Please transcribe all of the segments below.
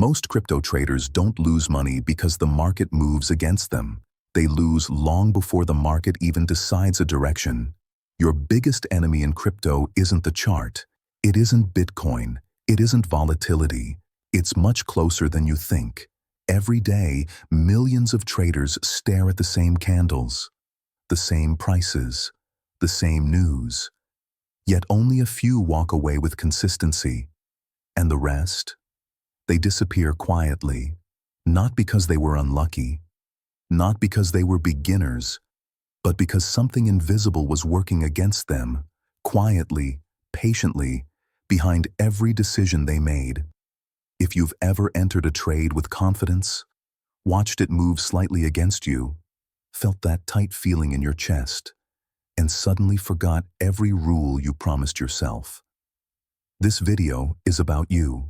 Most crypto traders don't lose money because the market moves against them. They lose long before the market even decides a direction. Your biggest enemy in crypto isn't the chart. It isn't Bitcoin. It isn't volatility. It's much closer than you think. Every day, millions of traders stare at the same candles, the same prices, the same news. Yet only a few walk away with consistency. And the rest? They disappear quietly, not because they were unlucky, not because they were beginners, but because something invisible was working against them, quietly, patiently, behind every decision they made. If you've ever entered a trade with confidence, watched it move slightly against you, felt that tight feeling in your chest, and suddenly forgot every rule you promised yourself. This video is about you.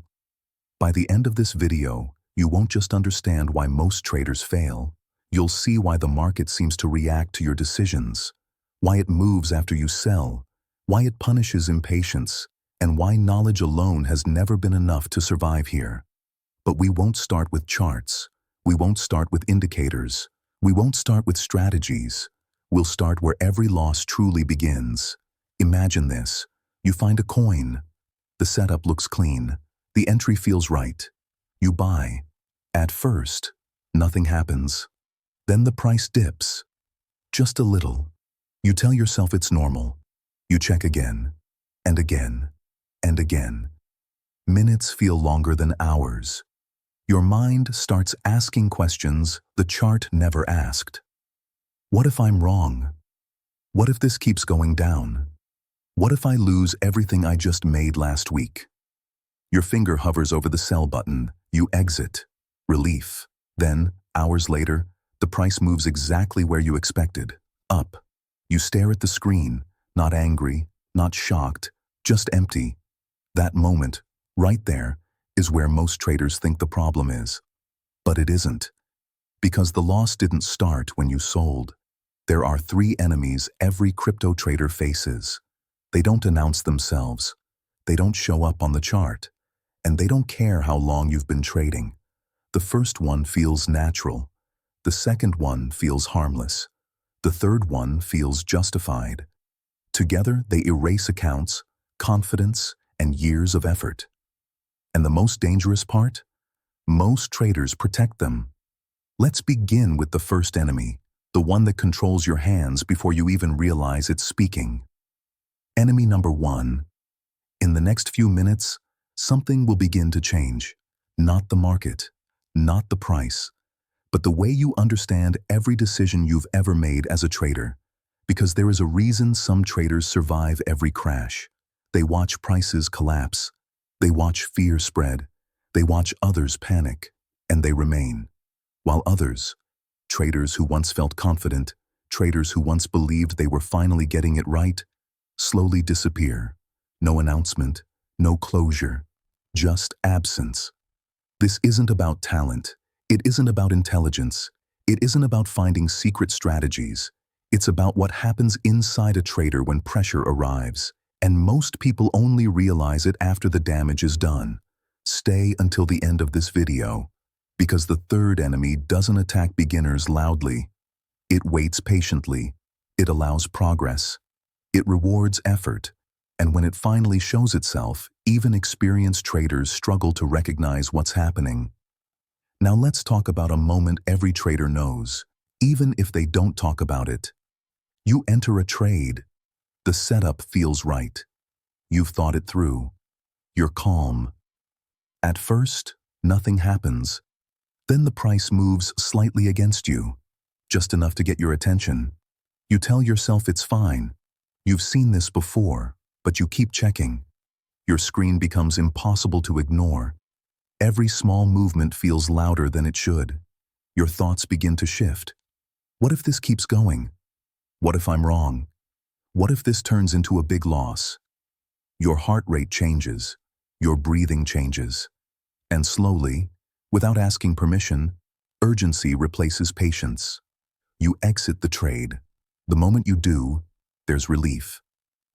By the end of this video, you won't just understand why most traders fail. You'll see why the market seems to react to your decisions, why it moves after you sell, why it punishes impatience, and why knowledge alone has never been enough to survive here. But we won't start with charts. We won't start with indicators. We won't start with strategies. We'll start where every loss truly begins. Imagine this. You find a coin. The setup looks clean. The entry feels right. You buy. At first, nothing happens. Then the price dips. Just a little. You tell yourself it's normal. You check again, and again, and again. Minutes feel longer than hours. Your mind starts asking questions the chart never asked. What if I'm wrong? What if this keeps going down? What if I lose everything I just made last week? Your finger hovers over the sell button. You exit. Relief. Then, hours later, the price moves exactly where you expected. Up. You stare at the screen, not angry, not shocked, just empty. That moment, right there, is where most traders think the problem is. But it isn't. Because the loss didn't start when you sold. There are three enemies every crypto trader faces. They don't announce themselves. They don't show up on the chart. And they don't care how long you've been trading. The first one feels natural. The second one feels harmless. The third one feels justified. Together, they erase accounts, confidence, and years of effort. And the most dangerous part? Most traders protect them. Let's begin with the first enemy, the one that controls your hands before you even realize it's speaking. Enemy number one. In the next few minutes, something will begin to change. Not the market, not the price, but the way you understand every decision you've ever made as a trader. Because there is a reason some traders survive every crash. They watch prices collapse. They watch fear spread. They watch others panic, and they remain. While others, traders who once felt confident, traders who once believed they were finally getting it right, slowly disappear. No announcement, no closure, just absence. This isn't about talent. It isn't about intelligence. It isn't about finding secret strategies. It's about what happens inside a trader when pressure arrives. And most people only realize it after the damage is done. Stay until the end of this video, because the third enemy doesn't attack beginners loudly. It waits patiently. It allows progress. It rewards effort. And when it finally shows itself, even experienced traders struggle to recognize what's happening. Now let's talk about a moment every trader knows, even if they don't talk about it. You enter a trade. The setup feels right. You've thought it through. You're calm. At first, nothing happens. Then the price moves slightly against you, just enough to get your attention. You tell yourself it's fine. You've seen this before. But you keep checking. Your screen becomes impossible to ignore. Every small movement feels louder than it should. Your thoughts begin to shift. What if this keeps going? What if I'm wrong? What if this turns into a big loss? Your heart rate changes. Your breathing changes. And slowly, without asking permission, urgency replaces patience. You exit the trade. The moment you do, there's relief.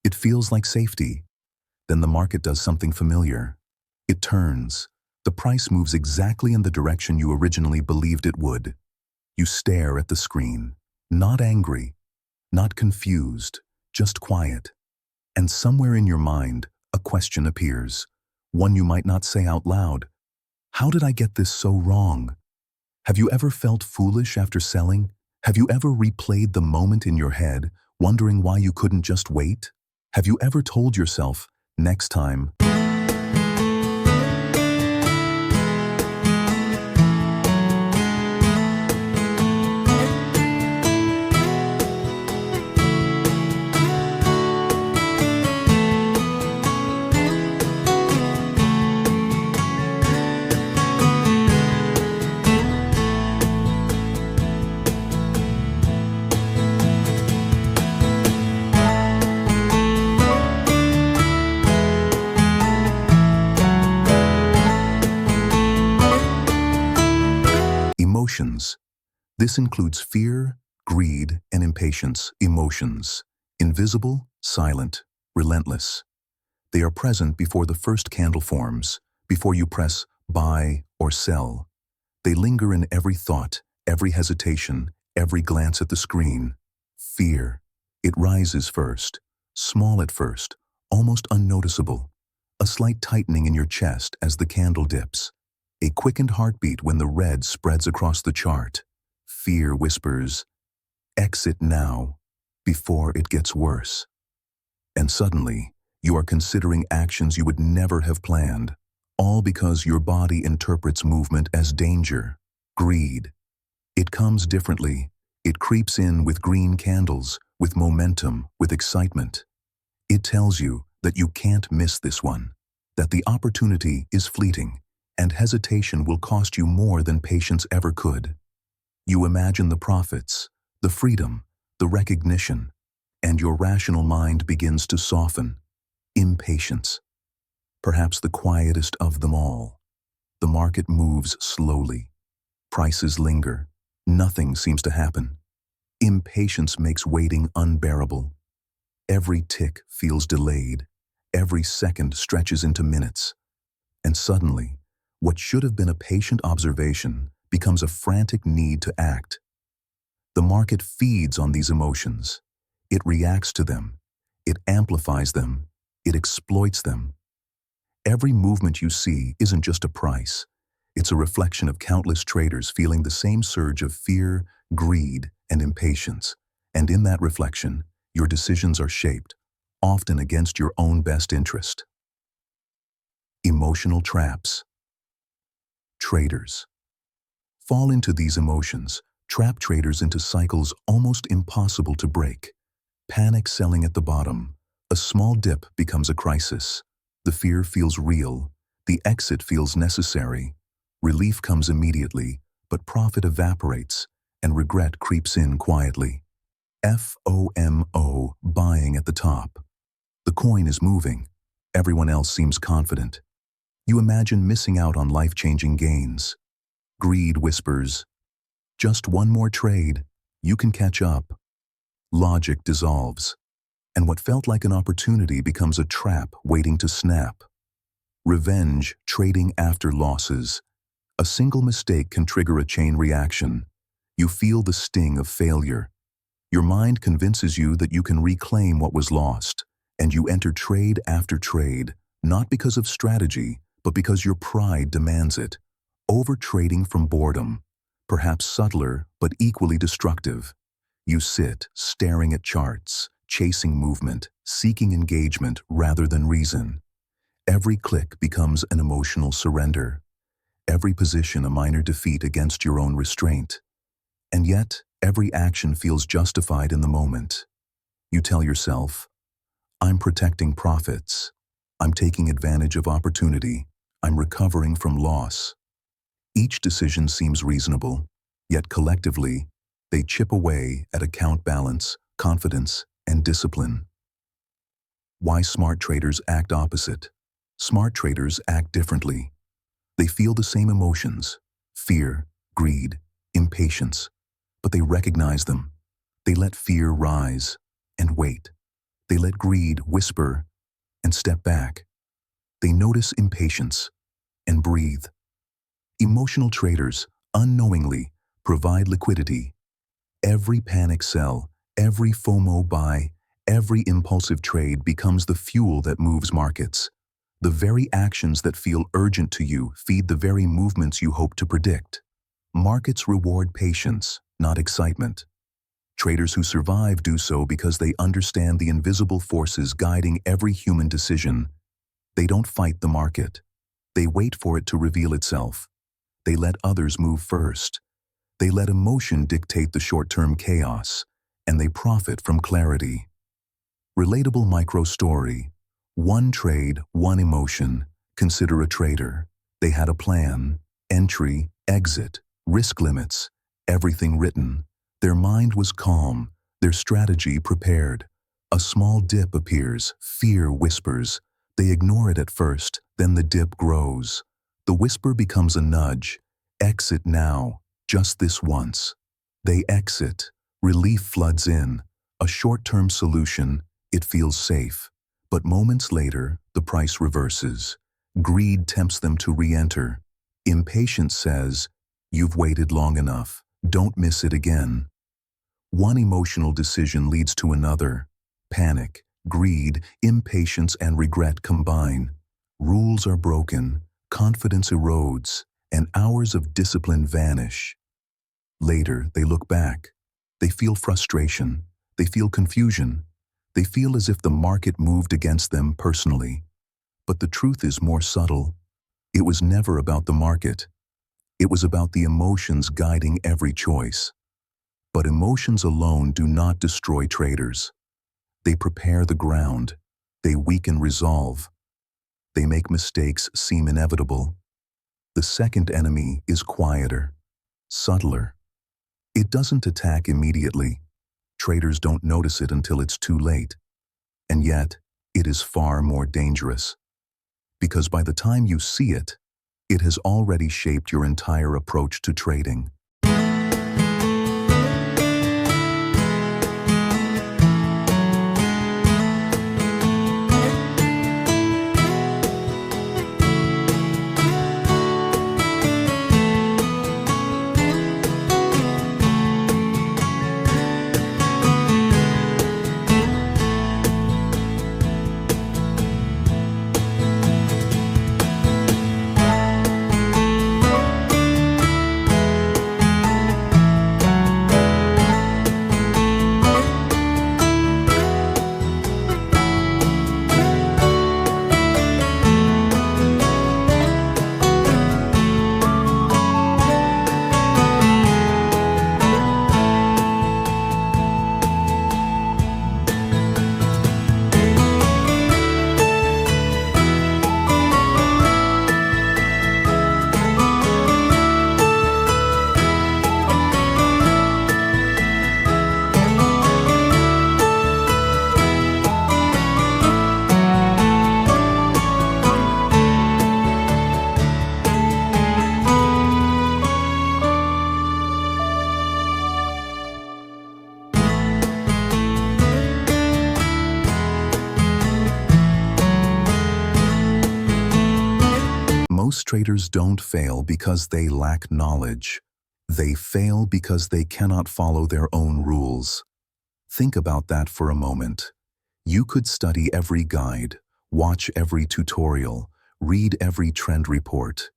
It feels like safety. Then the market does something familiar. It turns. The price moves exactly in the direction you originally believed it would. You stare at the screen, not angry, not confused, just quiet. And somewhere in your mind, a question appears, one you might not say out loud. How did I get this so wrong? Have you ever felt foolish after selling? Have you ever replayed the moment in your head, wondering why you couldn't just wait? Have you ever told yourself, next time? Emotions. This includes fear, greed, and impatience. Emotions. Invisible, silent, relentless. They are present before the first candle forms, before you press buy or sell. They linger in every thought, every hesitation, every glance at the screen. Fear. It rises first, small at first, almost unnoticeable. A slight tightening in your chest as the candle dips. A quickened heartbeat when the red spreads across the chart. Fear whispers, exit now, before it gets worse. And suddenly, you are considering actions you would never have planned, all because your body interprets movement as danger. Greed. It comes differently. It creeps in with green candles, with momentum, with excitement. It tells you that you can't miss this one, that the opportunity is fleeting, and hesitation will cost you more than patience ever could. You imagine the profits, the freedom, the recognition, and your rational mind begins to soften. Impatience. Perhaps the quietest of them all. The market moves slowly. Prices linger. Nothing seems to happen. Impatience makes waiting unbearable. Every tick feels delayed. Every second stretches into minutes. And suddenly, what should have been a patient observation becomes a frantic need to act. The market feeds on these emotions. It reacts to them. It amplifies them. It exploits them. Every movement you see isn't just a price. It's a reflection of countless traders feeling the same surge of fear, greed, and impatience. And in that reflection, your decisions are shaped, often against your own best interest. Emotional traps. Traders fall into these emotions, trap traders into cycles almost impossible to break. Panic selling at the bottom. A small dip becomes a crisis. The fear feels real. The exit feels necessary. Relief comes immediately, but profit evaporates, and regret creeps in quietly. FOMO, buying at the top. The coin is moving. Everyone else seems confident. You imagine missing out on life-changing gains. Greed whispers, just one more trade, you can catch up. Logic dissolves, and what felt like an opportunity becomes a trap waiting to snap. Revenge, trading after losses. A single mistake can trigger a chain reaction. You feel the sting of failure. Your mind convinces you that you can reclaim what was lost, and you enter trade after trade, not because of strategy, but because your pride demands it. Over-trading from boredom, perhaps subtler but equally destructive. You sit, staring at charts, chasing movement, seeking engagement rather than reason. Every click becomes an emotional surrender. Every position a minor defeat against your own restraint. And yet, every action feels justified in the moment. You tell yourself, I'm protecting profits. I'm taking advantage of opportunity. I'm recovering from loss. Each decision seems reasonable, yet collectively, they chip away at account balance, confidence, and discipline. Why smart traders act opposite? Smart traders act differently. They feel the same emotions, fear, greed, impatience, but they recognize them. They let fear rise and wait. They let greed whisper and step back. They notice impatience and breathe. Emotional traders, unknowingly, provide liquidity. Every panic sell, every FOMO buy, every impulsive trade becomes the fuel that moves markets. The very actions that feel urgent to you feed the very movements you hope to predict. Markets reward patience, not excitement. Traders who survive do so because they understand the invisible forces guiding every human decision. They don't fight the market. They wait for it to reveal itself. They let others move first. They let emotion dictate the short-term chaos, and they profit from clarity. Relatable micro story. One trade, one emotion. Consider a trader. They had a plan, entry, exit, risk limits, everything written. Their mind was calm, their strategy prepared. A small dip appears, fear whispers. They ignore it at first, then the dip grows. The whisper becomes a nudge. Exit now, just this once. They exit. Relief floods in. A short-term solution, it feels safe. But moments later, the price reverses. Greed tempts them to re-enter. Impatience says, "You've waited long enough. Don't miss it again." One emotional decision leads to another. Panic, greed, impatience, and regret combine. Rules are broken, confidence erodes, and hours of discipline vanish. Later, they look back. They feel frustration. They feel confusion. They feel as if the market moved against them personally. But the truth is more subtle. It was never about the market. It was about the emotions guiding every choice. But emotions alone do not destroy traders. They prepare the ground. They weaken resolve. They make mistakes seem inevitable. The second enemy is quieter, subtler. It doesn't attack immediately. Traders don't notice it until it's too late. And yet, it is far more dangerous. Because by the time you see it, it has already shaped your entire approach to trading. Most traders don't fail because they lack knowledge. They fail because they cannot follow their own rules. Think about that for a moment. You could study every guide, watch every tutorial, read every trend report.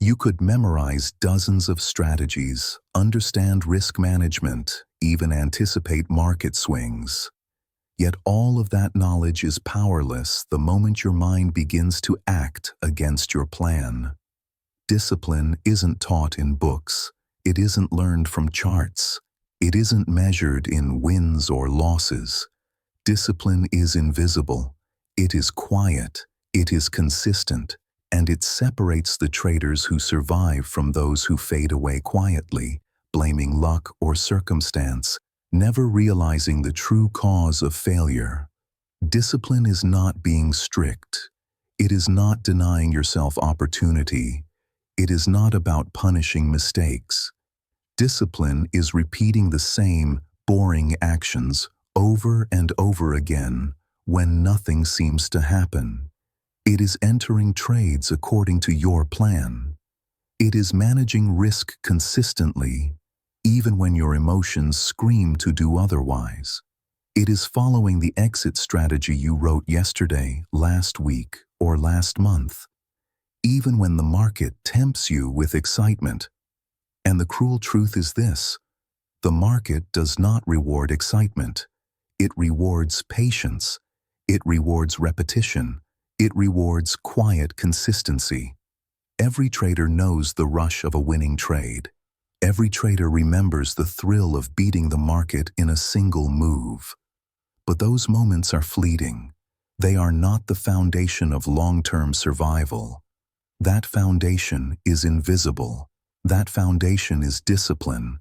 You could memorize dozens of strategies, understand risk management, even anticipate market swings. Yet all of that knowledge is powerless the moment your mind begins to act against your plan. Discipline isn't taught in books. It isn't learned from charts. It isn't measured in wins or losses. Discipline is invisible. It is quiet. It is consistent. And it separates the traders who survive from those who fade away quietly, blaming luck or circumstance, never realizing the true cause of failure. Discipline is not being strict. It is not denying yourself opportunity. It is not about punishing mistakes. Discipline is repeating the same boring actions over and over again when nothing seems to happen. It is entering trades according to your plan. It is managing risk consistently, even when your emotions scream to do otherwise. It is following the exit strategy you wrote yesterday, last week, or last month, even when the market tempts you with excitement. And the cruel truth is this: the market does not reward excitement. It rewards patience. It rewards repetition. It rewards quiet consistency. Every trader knows the rush of a winning trade. Every trader remembers the thrill of beating the market in a single move. But those moments are fleeting. They are not the foundation of long-term survival. That foundation is invisible. That foundation is discipline.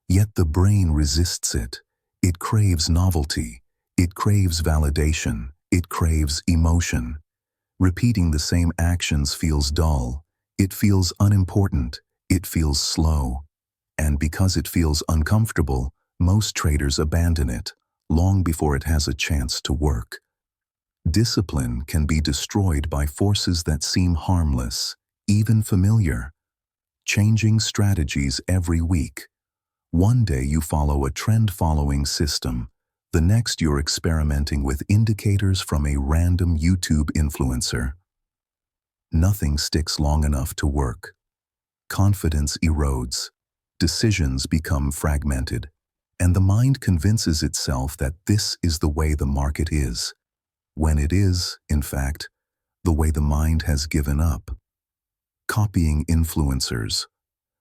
Yet the brain resists it. It craves novelty. It craves validation. It craves emotion. Repeating the same actions feels dull. It feels unimportant. It feels slow. And because it feels uncomfortable, most traders abandon it long before it has a chance to work. Discipline can be destroyed by forces that seem harmless, even familiar. Changing strategies every week. One day you follow a trend-following system. The next you're experimenting with indicators from a random YouTube influencer. Nothing sticks long enough to work. Confidence erodes. Decisions become fragmented. And the mind convinces itself that this is the way the market is, when it is, in fact, the way the mind has given up. Copying influencers.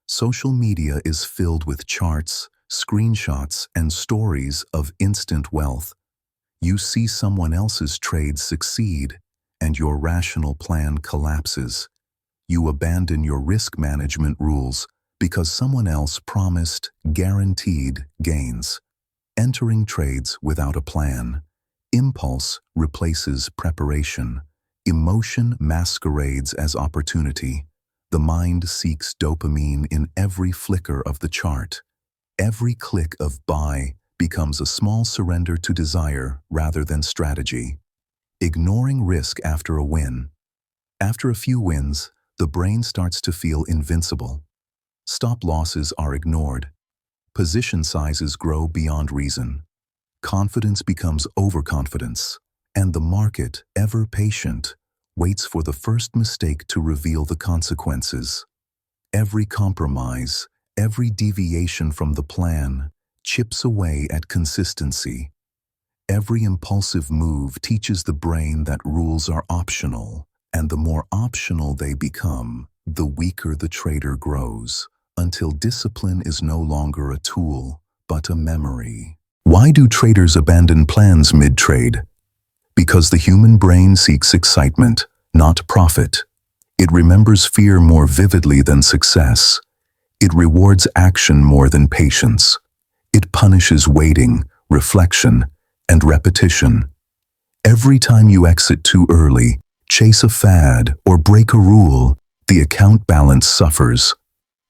Social media is filled with charts, screenshots, and stories of instant wealth. You see someone else's trades succeed, and your rational plan collapses. You abandon your risk management rules because someone else promised guaranteed gains. Entering trades without a plan. Impulse replaces preparation. Emotion masquerades as opportunity. The mind seeks dopamine in every flicker of the chart. Every click of buy becomes a small surrender to desire rather than strategy. Ignoring risk after a win. After a few wins, the brain starts to feel invincible. Stop losses are ignored. Position sizes grow beyond reason. Confidence becomes overconfidence. And the market, ever patient, waits for the first mistake to reveal the consequences. Every compromise, every deviation from the plan, chips away at consistency. Every impulsive move teaches the brain that rules are optional, and the more optional they become, the weaker the trader grows, until discipline is no longer a tool, but a memory. Why do traders abandon plans mid-trade? Because the human brain seeks excitement, not profit. It remembers fear more vividly than success. It rewards action more than patience. It punishes waiting, reflection, and repetition. Every time you exit too early, chase a fad, or break a rule, the account balance suffers.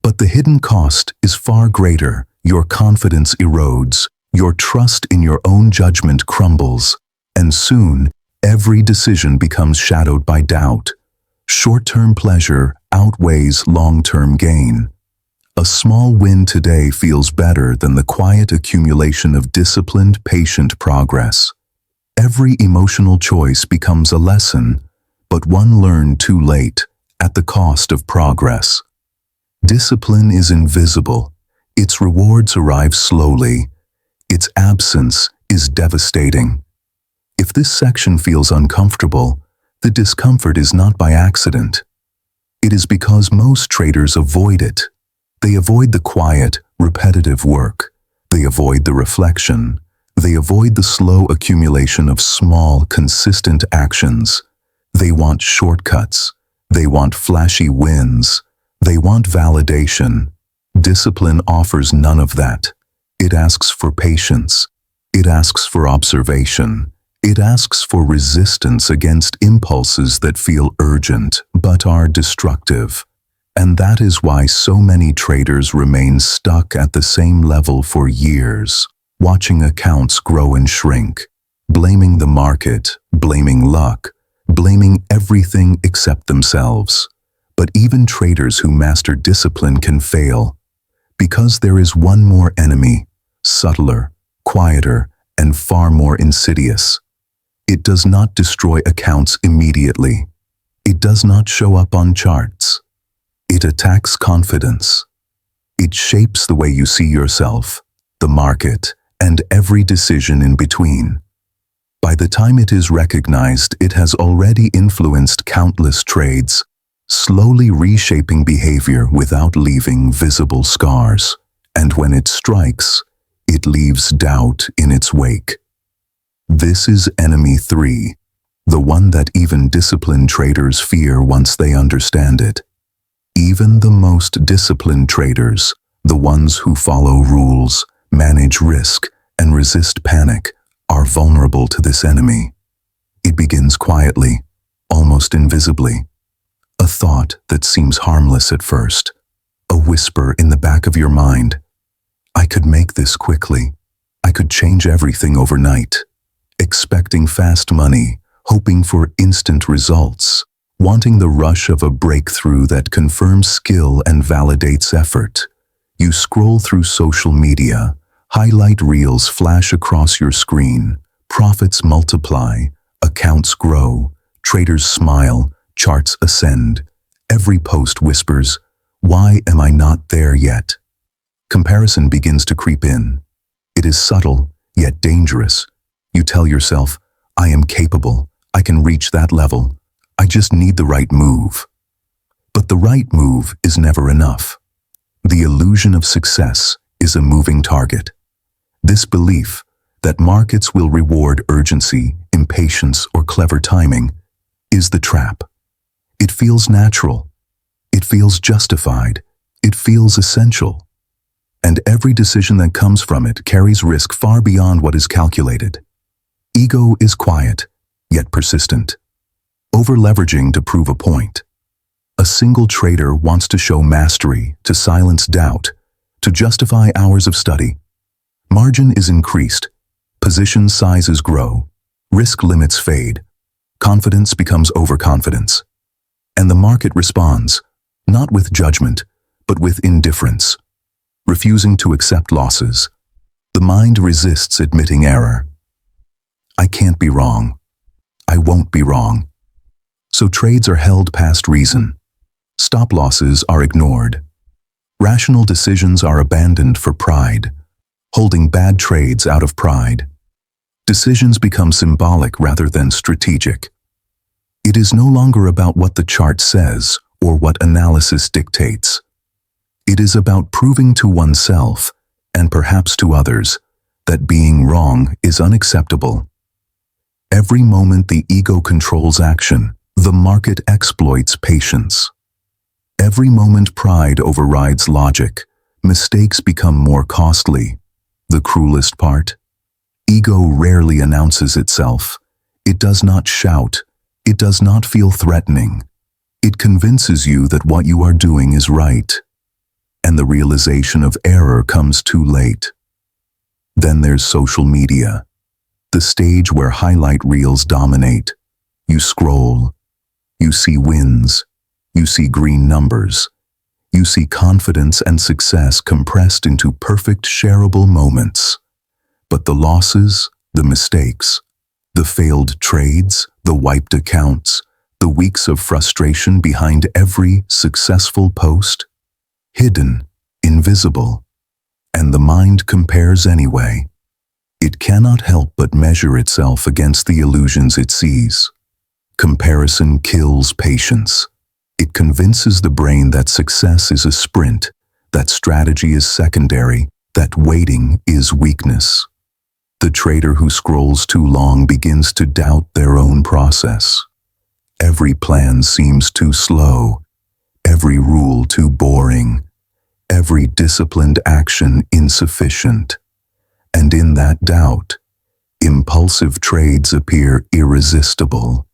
But the hidden cost is far greater. Your confidence erodes. Your trust in your own judgment crumbles. And soon, every decision becomes shadowed by doubt. Short-term pleasure outweighs long-term gain. A small win today feels better than the quiet accumulation of disciplined, patient progress. Every emotional choice becomes a lesson, but one learned too late, at the cost of progress. Discipline is invisible. Its rewards arrive slowly. Its absence is devastating. If this section feels uncomfortable, the discomfort is not by accident. It is because most traders avoid it. They avoid the quiet, repetitive work. They avoid the reflection. They avoid the slow accumulation of small, consistent actions. They want shortcuts. They want flashy wins. They want validation. Discipline offers none of that. It asks for patience. It asks for observation. It asks for resistance against impulses that feel urgent but are destructive. And that is why so many traders remain stuck at the same level for years, watching accounts grow and shrink, blaming the market, blaming luck, blaming everything except themselves. But even traders who master discipline can fail, because there is one more enemy, subtler, quieter, and far more insidious. It does not destroy accounts immediately. It does not show up on charts. It attacks confidence. It shapes the way you see yourself, the market, and every decision in between. By the time it is recognized, it has already influenced countless trades, slowly reshaping behavior without leaving visible scars. And when it strikes, it leaves doubt in its wake. This is enemy 3, the one that even disciplined traders fear once they understand it. Even the most disciplined traders, the ones who follow rules, manage risk, and resist panic, are vulnerable to this enemy. It begins quietly, almost invisibly. A thought that seems harmless at first. A whisper in the back of your mind. I could make this quickly. I could change everything overnight. Expecting fast money, hoping for instant results, wanting the rush of a breakthrough that confirms skill and validates effort. You scroll through social media, highlight reels flash across your screen, profits multiply, accounts grow, traders smile, charts ascend. Every post whispers, "Why am I not there yet?" Comparison begins to creep in. It is subtle, yet dangerous. You tell yourself, I am capable, I can reach that level, I just need the right move. But the right move is never enough. The illusion of success is a moving target. This belief that markets will reward urgency, impatience, or clever timing is the trap. It feels natural. It feels justified. It feels essential. And every decision that comes from it carries risk far beyond what is calculated. Ego is quiet, yet persistent, over-leveraging to prove a point. A single trader wants to show mastery, to silence doubt, to justify hours of study. Margin is increased, position sizes grow, risk limits fade, confidence becomes overconfidence. And the market responds, not with judgment, but with indifference, refusing to accept losses. The mind resists admitting error. I can't be wrong. I won't be wrong. So trades are held past reason. Stop losses are ignored. Rational decisions are abandoned for pride, holding bad trades out of pride. Decisions become symbolic rather than strategic. It is no longer about what the chart says or what analysis dictates. It is about proving to oneself, and perhaps to others, that being wrong is unacceptable. Every moment the ego controls action, the market exploits patience. Every moment pride overrides logic, mistakes become more costly. The cruelest part? Ego rarely announces itself. It does not shout. It does not feel threatening. It convinces you that what you are doing is right. And the realization of error comes too late. Then there's social media, the stage where highlight reels dominate. You scroll. You see wins. You see green numbers. You see confidence and success compressed into perfect shareable moments. But the losses, the mistakes, the failed trades, the wiped accounts, the weeks of frustration behind every successful post, hidden, invisible, and the mind compares anyway. It cannot help but measure itself against the illusions it sees. Comparison kills patience. It convinces the brain that success is a sprint, that strategy is secondary, that waiting is weakness. The trader who scrolls too long begins to doubt their own process. Every plan seems too slow, every rule too boring, every disciplined action insufficient. And in that doubt, impulsive trades appear irresistible.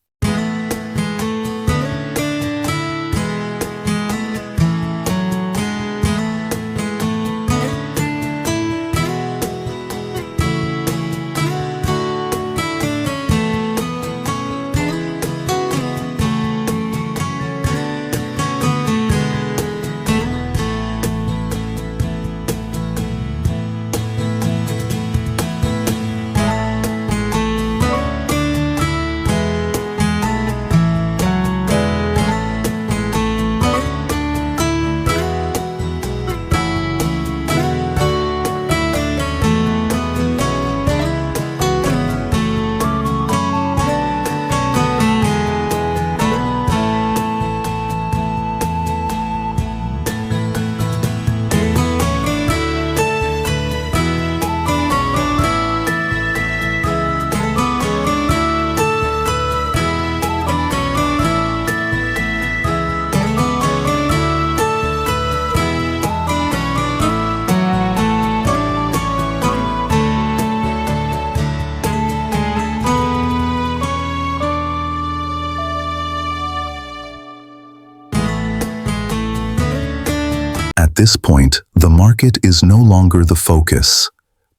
At this point, the market is no longer the focus,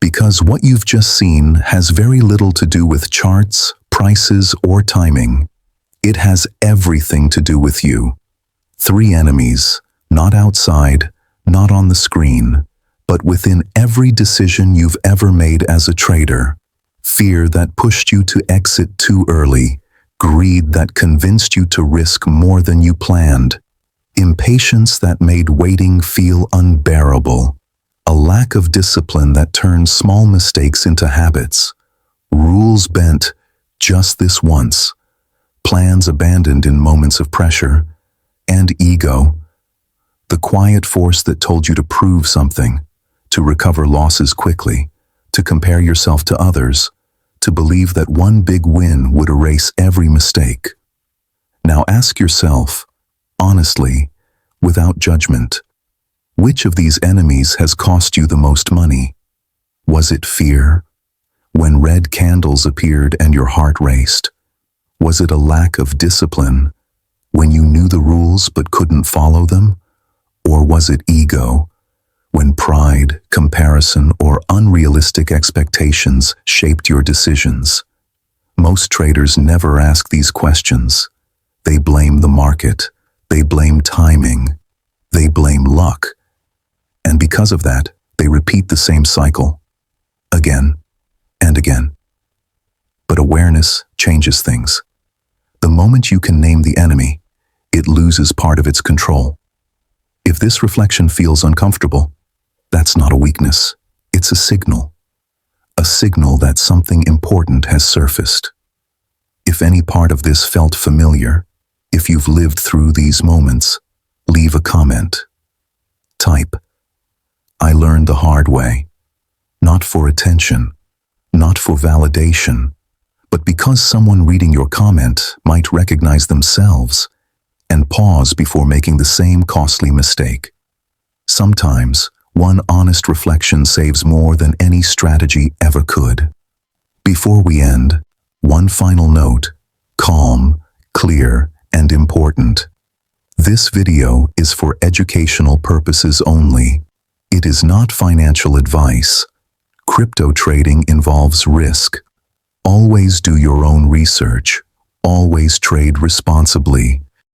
because what you've just seen has very little to do with charts, prices, or timing. It has everything to do with you. 3 enemies, not outside, not on the screen, but within every decision you've ever made as a trader. Fear that pushed you to exit too early, greed that convinced you to risk more than you planned, impatience that made waiting feel unbearable, a lack of discipline that turned small mistakes into habits, rules bent just this once, plans abandoned in moments of pressure, and ego, the quiet force that told you to prove something, to recover losses quickly, to compare yourself to others, to believe that one big win would erase every mistake. Now ask yourself, honestly, without judgment, which of these enemies has cost you the most money? Was it fear, when red candles appeared and your heart raced? Was it a lack of discipline, when you knew the rules but couldn't follow them? Or was it ego, when pride, comparison, or unrealistic expectations shaped your decisions? Most traders never ask these questions. They blame the market, they blame timing, they blame luck. And because of that, they repeat the same cycle, again and again. But awareness changes things. The moment you can name the enemy, it loses part of its control. If this reflection feels uncomfortable, that's not a weakness. It's a signal that something important has surfaced. If any part of this felt familiar, if you've lived through these moments, leave a comment. Type, "I learned the hard way," not for attention, not for validation, but because someone reading your comment might recognize themselves and pause before making the same costly mistake. Sometimes, one honest reflection saves more than any strategy ever could. Before we end, one final note, calm, clear, and important. This video is for educational purposes only. It is not financial advice. Crypto trading involves risk. Always do your own research. Always trade responsibly.